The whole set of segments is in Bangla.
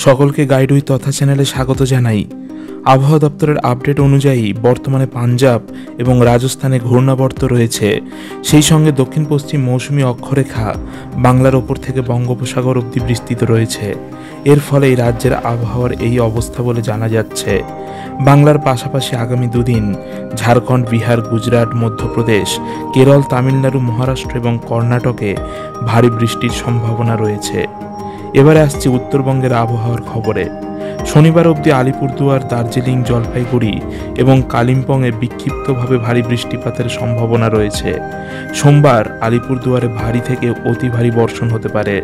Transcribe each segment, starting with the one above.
সকলকে গাইডউই তথা চ্যানেলে স্বাগত জানাই। আবহাওয়া দপ্তরের আপডেট অনুযায়ী বর্তমানে পাঞ্জাব এবং রাজস্থানে ঘূর্ণাবর্ত রয়েছে। সেই সঙ্গে দক্ষিণ পশ্চিম মৌসুমি অক্ষরেখা বাংলার ওপর থেকে বঙ্গোপসাগর অবধি বিস্তৃত রয়েছে। এর ফলে এই রাজ্যের আবহাওয়ার এই অবস্থা বলে জানা যাচ্ছে। বাংলার পাশাপাশি আগামী দুদিন ঝাড়খণ্ড, বিহার, গুজরাট, মধ্যপ্রদেশ, কেরল, তামিলনাড়ু, মহারাষ্ট্র এবং কর্ণাটকে ভারী বৃষ্টির সম্ভাবনা রয়েছে। এবারে আসছে উত্তরবঙ্গের আবহাওয়ার খবরে। শনিবার অবধি আলিপুরদুয়ার, দার্জিলিং, জলপাইগুড়ি এবং কালিম্পংয়ে বিক্ষিপ্তভাবে ভারী বৃষ্টিপাতের সম্ভাবনা রয়েছে। সোমবার আলিপুরদুয়ারে ভারী থেকে অতি ভারী বর্ষণ হতে পারে।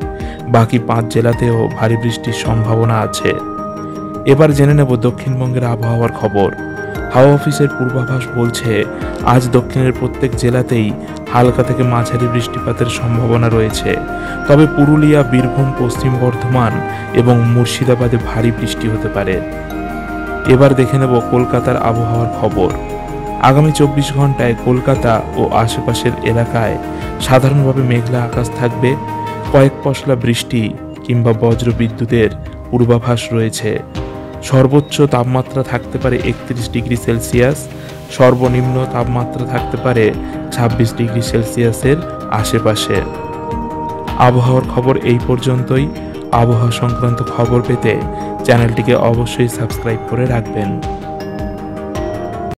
বাকি 5 জেলাতেও ভারী বৃষ্টির সম্ভাবনা আছে। এবার জেনে নেব দক্ষিণবঙ্গের আবহাওয়ার খবর। হাওয়া অফিসের পূর্বাভাস বলছে, আজ দক্ষিণের প্রত্যেক জেলাতেই হালকা থেকে মাঝারি বৃষ্টিপাতের সম্ভাবনা রয়েছে। তবে পুরুলিয়া, বীরভূম, পশ্চিম বর্ধমান এবং মুর্শিদাবাদে ভারী বৃষ্টি হতে পারে। এবার দেখে নেব কলকাতার আবহাওয়ার খবর। আগামী 24 ঘন্টায় কলকাতা ও আশেপাশের এলাকায় সাধারণভাবে মেঘলা আকাশ থাকবে। কয়েক পশলা বৃষ্টি কিংবা বজ্র বিদ্যুতের পূর্বাভাস রয়েছে। সর্বোচ্চ তাপমাত্রা থাকতে পারে 31 ডিগ্রি সেলসিয়াস, সর্বনিম্ন তাপমাত্রা থাকতে পারে 26 ডিগ্রি সেলসিয়াসের আশেপাশে। আবহাওয়ার খবর এই পর্যন্তই। আবহাওয়া সংক্রান্ত খবর পেতে চ্যানেলটিকে অবশ্যই সাবস্ক্রাইব করে রাখবেন।